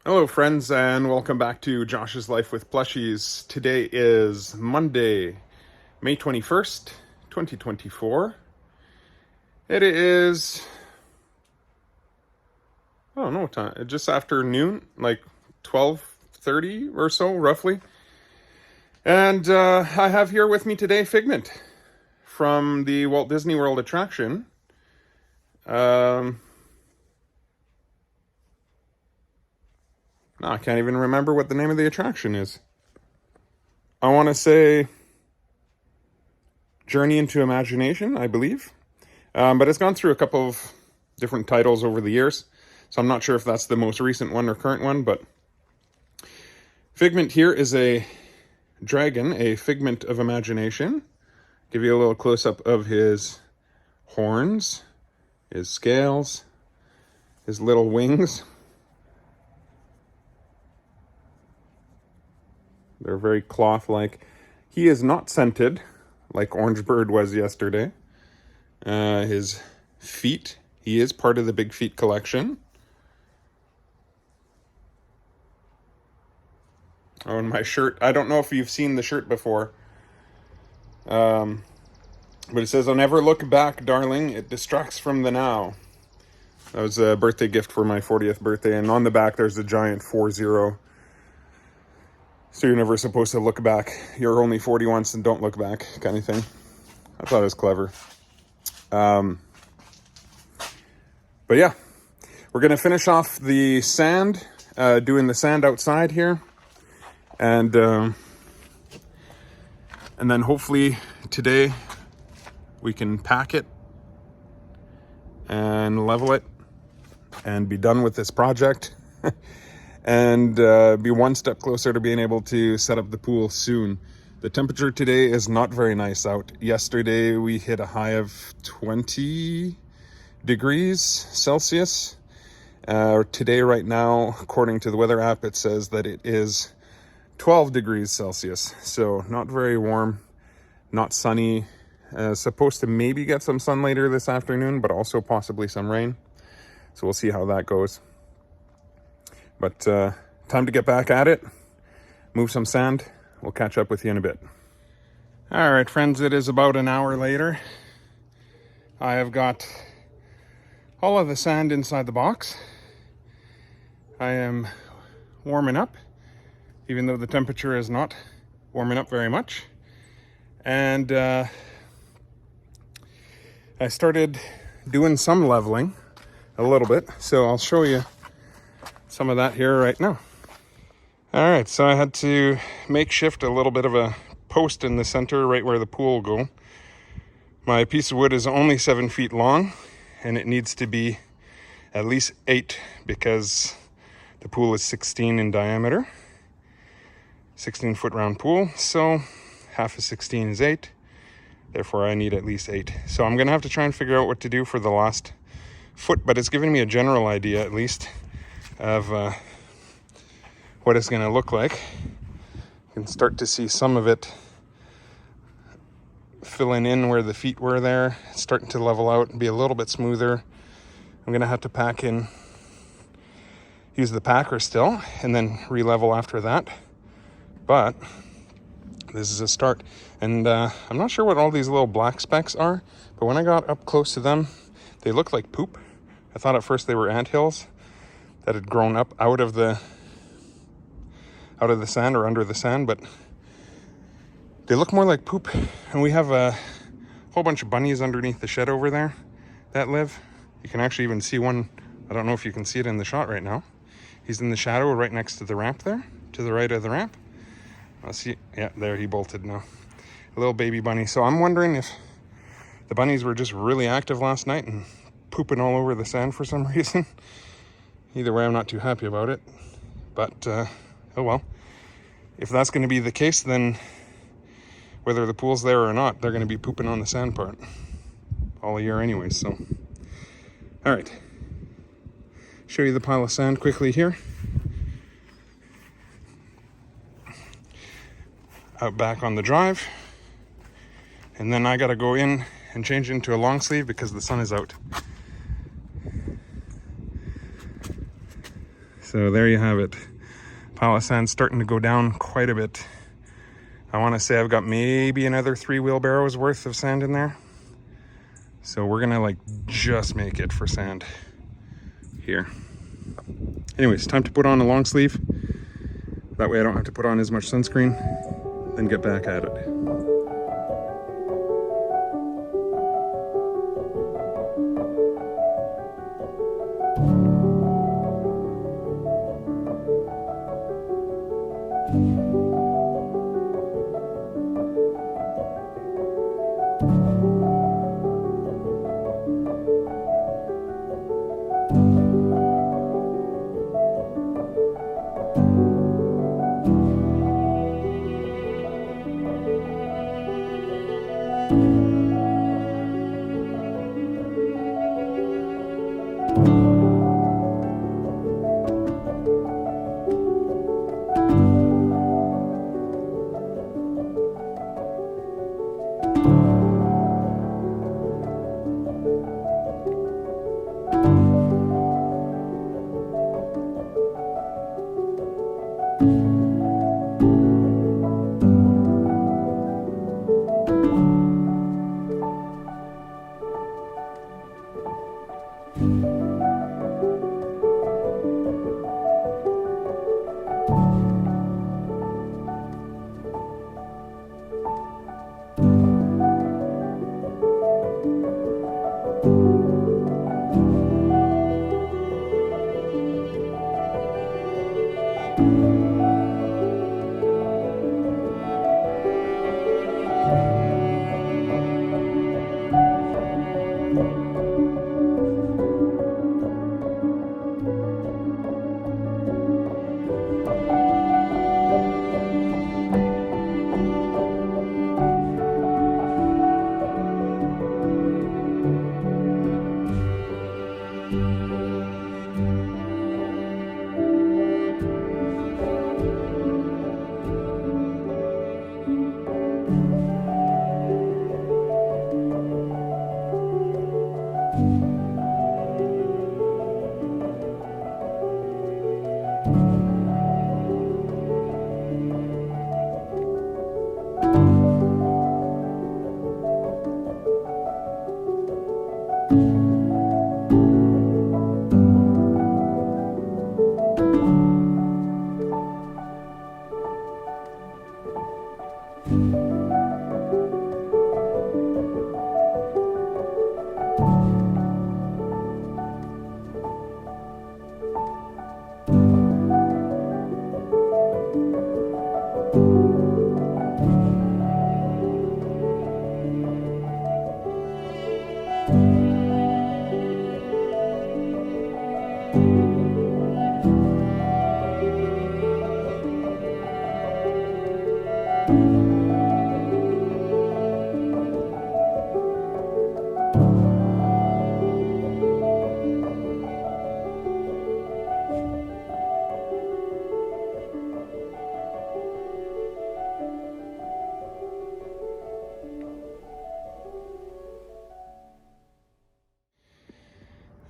Hello, friends, and welcome back to Josh's Life with Plushies. Today is Monday, May 21st, 2024. It is, I don't know what time, just after noon, like 12:30 or so, roughly. And I have here with me today Figment from the Walt Disney World attraction. No, I can't even remember what the name of the attraction is. I want to say Journey into Imagination, I believe. But it's gone through a couple of different titles over the years, so I'm not sure if that's the most recent one or current one, but Figment here is a dragon, a figment of imagination. Give you a little close-up of his horns, his scales, his little wings. They're very cloth-like. He is not scented, like Orange Bird was yesterday. His feet, he is part of the Big Feet collection. Oh, and my shirt, I don't know if you've seen the shirt before, but it says, "I'll never look back, darling, it distracts from the now." That was a birthday gift for my 40th birthday, and on the back there's a giant 40. So you're never supposed to look back. You're only 40 once and don't look back, kind of thing. I thought it was clever. But yeah, we're going to finish off the sand, doing the sand outside here. And then hopefully today we can pack it and level it and be done with this project and be one step closer to being able to set up the pool soon. The temperature today is not very nice out. Yesterday we hit a high of 20 degrees Celsius. Today, right now, according to the weather app, it says that it is 12 degrees Celsius. So not very warm, not sunny. Supposed to maybe get some sun later this afternoon, but also possibly some rain. So we'll see how that goes. But time to get back at it, move some sand. We'll catch up with you in a bit. All right, friends, it is about an hour later. I have got all of the sand inside the box. I am warming up, even though the temperature is not warming up very much. And I started doing some leveling a little bit, so I'll show you some of that here right now. All right, so I had to makeshift a little bit of a post in the center right where the pool will go. My piece of wood is only 7 feet long, and it needs to be at least 8 because the pool is 16 in diameter. 16-foot round pool, so half of 16 is 8. Therefore, I need at least 8. So I'm gonna have to try and figure out what to do for the last foot, but it's giving me a general idea, at least, of what it's gonna look like. You can start to see some of it filling in where the feet were there. It's starting to level out and be a little bit smoother. I'm gonna have to pack in, use the packer still, and then re-level after that. But this is a start. And I'm not sure what all these little black specks are, but when I got up close to them, they look like poop. I thought at first they were anthills that had grown up out of the sand or under the sand, but they look more like poop. And we have a whole bunch of bunnies underneath the shed over there that live. You can actually even see one. I don't know if you can see it in the shot right now. He's in the shadow right next to the ramp there, to the right of the ramp. I'll see, yeah, there he bolted now. A little baby bunny. So I'm wondering if the bunnies were just really active last night and pooping all over the sand for some reason. Either way, I'm not too happy about it. But, oh well. If that's going to be the case, then whether the pool's there or not, they're going to be pooping on the sand part all year anyways, so. All right. Show you the pile of sand quickly here. Out back on the drive. And then I got to go in and change into a long sleeve because the sun is out. So there you have it. Pile of sand starting to go down quite a bit. I want to say I've got maybe another 3 wheelbarrows worth of sand in there. So we're gonna like just make it for sand here. Anyways, time to put on a long sleeve. That way I don't have to put on as much sunscreen, then get back at it.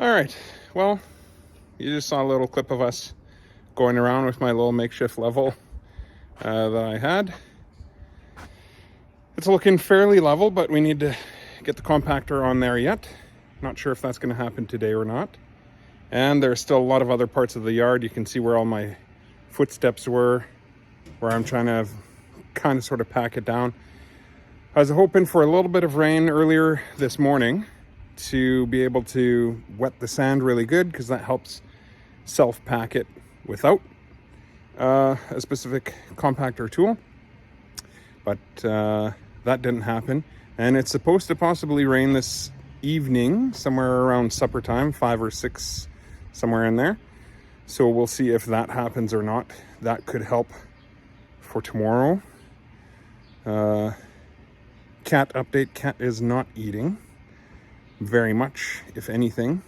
All right, well, you just saw a little clip of us going around with my little makeshift level that I had. It's looking fairly level, but we need to get the compactor on there yet. Not sure if that's going to happen today or not. And there's still a lot of other parts of the yard. You can see where all my footsteps were, where I'm trying to kind of sort of pack it down. I was hoping for a little bit of rain earlier this morning to be able to wet the sand really good, because that helps self-pack it without a specific compactor tool. But that didn't happen. And it's supposed to possibly rain this evening, somewhere around supper time, 5 or 6, somewhere in there. So we'll see if that happens or not. That could help for tomorrow. Cat update, Cat is not eating very much, if anything.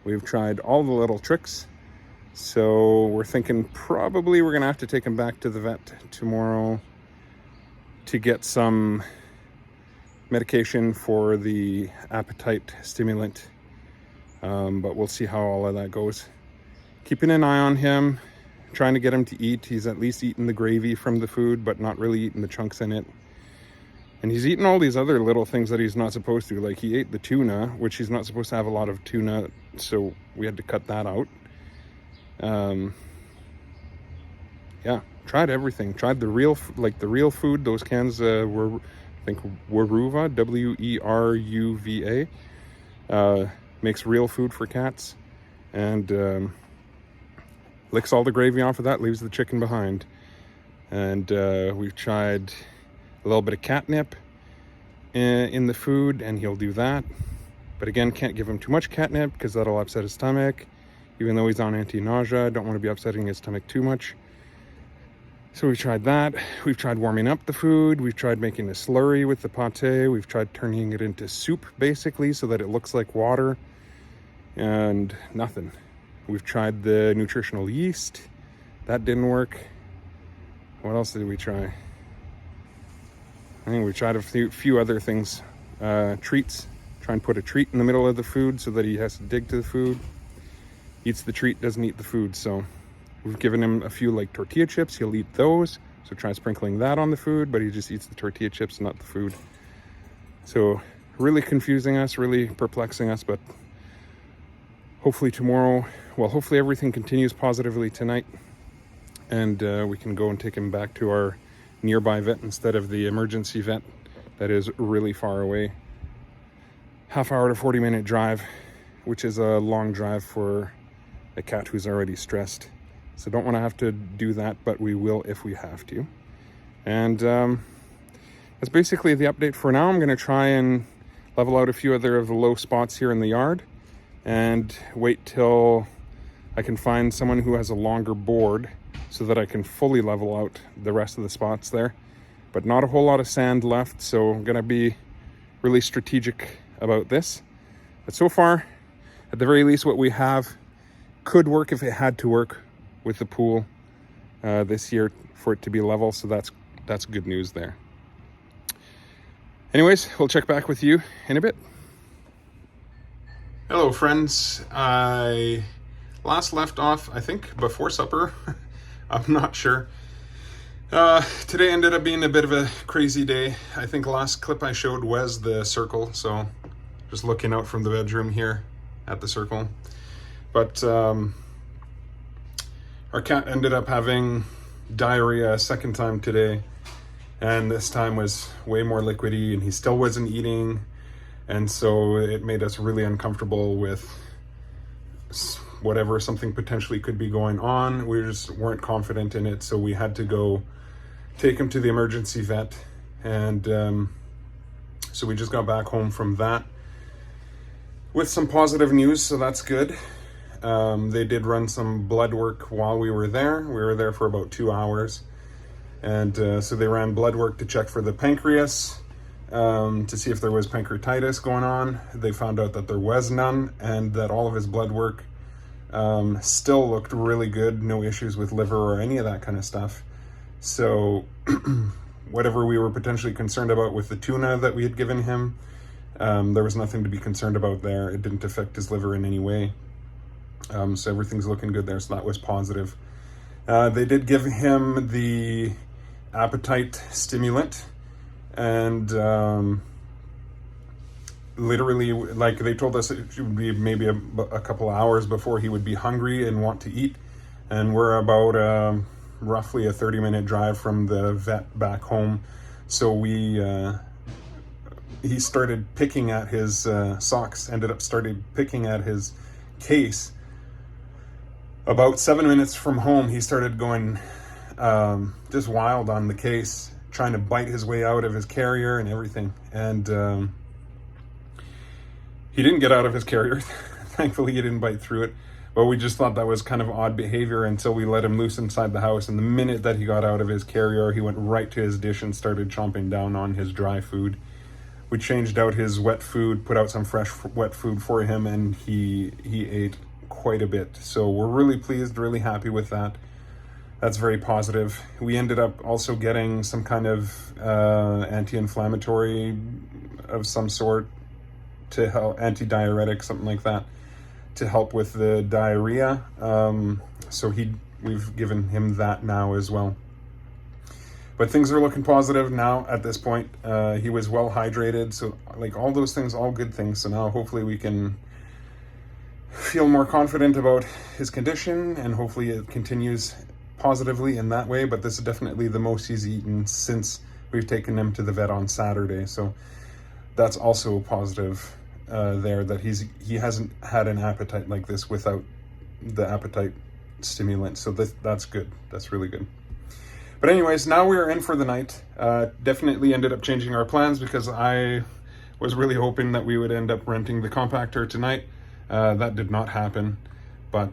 We've tried all the little tricks. So we're thinking probably we're gonna have to take him back to the vet tomorrow to get some medication for the appetite stimulant. But we'll see how all of that goes. keeping an eye on him, trying to get him to eat. He's at least eating the gravy from the food, but not really eating the chunks in it. And he's eating all these other little things that he's not supposed to. Like he ate the tuna, which he's not supposed to have a lot of tuna, so we had to cut that out. Yeah, tried everything. Tried the real food. Those cans were, I think, Weruva, Weruva. Makes real food for cats. And licks all the gravy off of that, leaves the chicken behind. And we've tried a little bit of catnip in the food, and he'll do that. But again, can't give him too much catnip because that'll upset his stomach. Even though he's on anti-nausea, don't want to be upsetting his stomach too much. So we've tried that. We've tried warming up the food. We've tried making a slurry with the pate. We've tried turning it into soup, basically, so that it looks like water. And nothing. We've tried the nutritional yeast. That didn't work. What else did we try? I think we tried a few other things. Treats. Try and put a treat in the middle of the food so that he has to dig to the food. Eats the treat, doesn't eat the food. So we've given him a few like tortilla chips. He'll eat those. So try sprinkling that on the food, but he just eats the tortilla chips, not the food. So really confusing us, really perplexing us, but hopefully tomorrow, well, hopefully everything continues positively tonight, and we can go and take him back to our nearby vet instead of the emergency vet that is really far away. Half-hour to 40-minute drive, which is a long drive for a cat who's already stressed. So don't want to have to do that, but we will if we have to. And that's basically the update for now. I'm going to try and level out a few other of the low spots here in the yard and wait till I can find someone who has a longer board so that I can fully level out the rest of the spots there. But not a whole lot of sand left, so I'm going to be really strategic about this. But so far, at the very least, what we have could work if it had to work with the pool this year for it to be level, so that's good news there. Anyways, we'll check back with you in a bit. Hello friends, I last left off, I think, before supper. I'm not sure. Today ended up being a bit of a crazy day. I think last clip I showed was the circle, so just looking out from the bedroom here at the circle. But our cat ended up having diarrhea a second time today, and this time was way more liquidy, and he still wasn't eating, and so it made us really uncomfortable with whatever something potentially could be going on. We just weren't confident in it, so we had to go take him to the emergency vet, and so we just got back home from that with some positive news, so that's good. They did run some blood work while we were there. We were there for about 2 hours, and so they ran blood work to check for the pancreas, to see if there was pancreatitis going on. They found out that there was none, and that all of his blood work still looked really good, no issues with liver or any of that kind of stuff. So whatever we were potentially concerned about with the tuna that we had given him, there was nothing to be concerned about there. It didn't affect his liver in any way. So everything's looking good there, so that was positive. They did give him the appetite stimulant, and literally, like, they told us it would be maybe a couple of hours before he would be hungry and want to eat, and we're about roughly a 30-minute drive from the vet back home. So he started picking at his socks, started picking at his case. About 7 minutes from home, he started going just wild on the case, trying to bite his way out of his carrier and everything. And he didn't get out of his carrier. Thankfully, he didn't bite through it. But we just thought that was kind of odd behavior until we let him loose inside the house. And the minute that he got out of his carrier, he went right to his dish and started chomping down on his dry food. We changed out his wet food, put out some fresh wet food for him, and he ate quite a bit. So we're really pleased, really happy with that. That's very positive. We ended up also getting some kind of anti-inflammatory of some sort to help, anti-diuretic, something like that, to help with the diarrhea. So we've given him that now as well. But things are looking positive now at this point. He was well hydrated, so like all those things, all good things. So now hopefully we can feel more confident about his condition, and hopefully it continues positively in that way. But this is definitely the most he's eaten since we've taken him to the vet on Saturday. So that's also positive there, that he hasn't had an appetite like this without the appetite stimulant. So that's good. That's really good. But anyways, now we are in for the night. Definitely ended up changing our plans because I was really hoping that we would end up renting the compactor tonight. That did not happen. But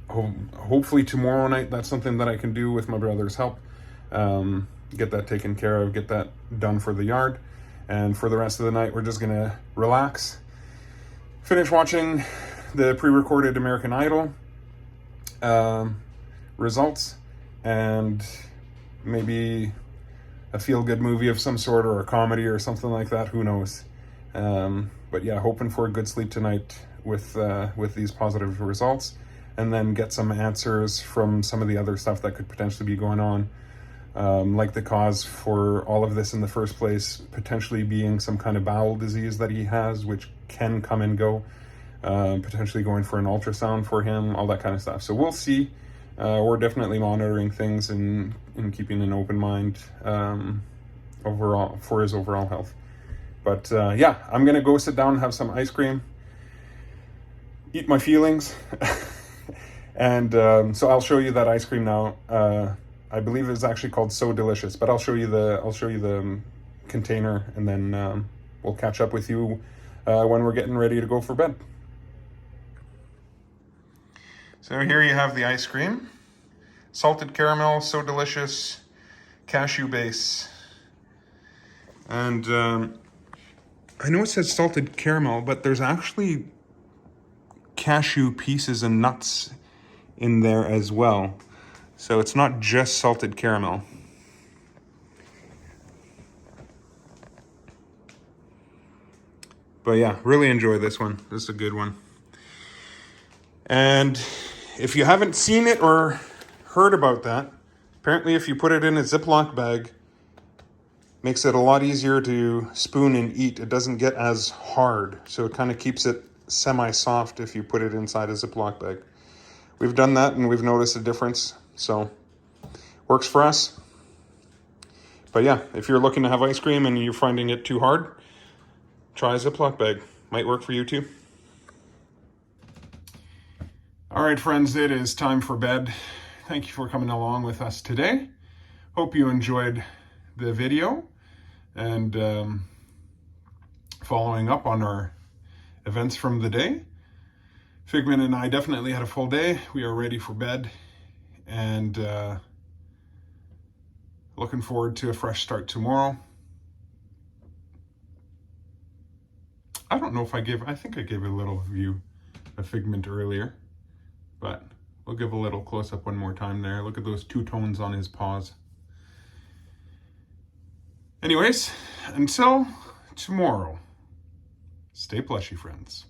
hopefully tomorrow night, that's something that I can do with my brother's help. Get that taken care of, get that done for the yard. And for the rest of the night, we're just going to relax, finish watching the pre-recorded American Idol results, and maybe a feel-good movie of some sort, or a comedy or something like that. Who knows? But yeah, hoping for a good sleep tonight with these positive results, and then get some answers from some of the other stuff that could potentially be going on. Like the cause for all of this in the first place, potentially being some kind of bowel disease that he has, which can come and go, potentially going for an ultrasound for him, all that kind of stuff. So we'll see. We're definitely monitoring things and keeping an open mind overall for his overall health. But yeah, I'm gonna go sit down and have some ice cream, eat my feelings, and so I'll show you that ice cream now. I believe it's actually called So Delicious, but I'll show you the container, and then we'll catch up with you when we're getting ready to go for bed. So here you have the ice cream. Salted caramel, So Delicious, cashew base. And I know it says salted caramel, but there's actually cashew pieces and nuts in there as well. So it's not just salted caramel. But yeah, really enjoy this one. This is a good one. And if you haven't seen it or heard about that, apparently if you put it in a Ziploc bag, makes it a lot easier to spoon and eat. It doesn't get as hard, so it kind of keeps it semi-soft if you put it inside a Ziploc bag. We've done that and we've noticed a difference, so works for us. But yeah, if you're looking to have ice cream and you're finding it too hard, try a Ziploc bag. Might work for you too. All right, friends, it is time for bed. Thank you for coming along with us today. Hope you enjoyed the video and following up on our events from the day. Figment and I definitely had a full day. We are ready for bed, and looking forward to a fresh start tomorrow. I don't know if I think I gave a little view of Figment earlier, but we'll give a little close-up one more time there. Look at those two tones on his paws. Anyways, until tomorrow, stay plushy, friends.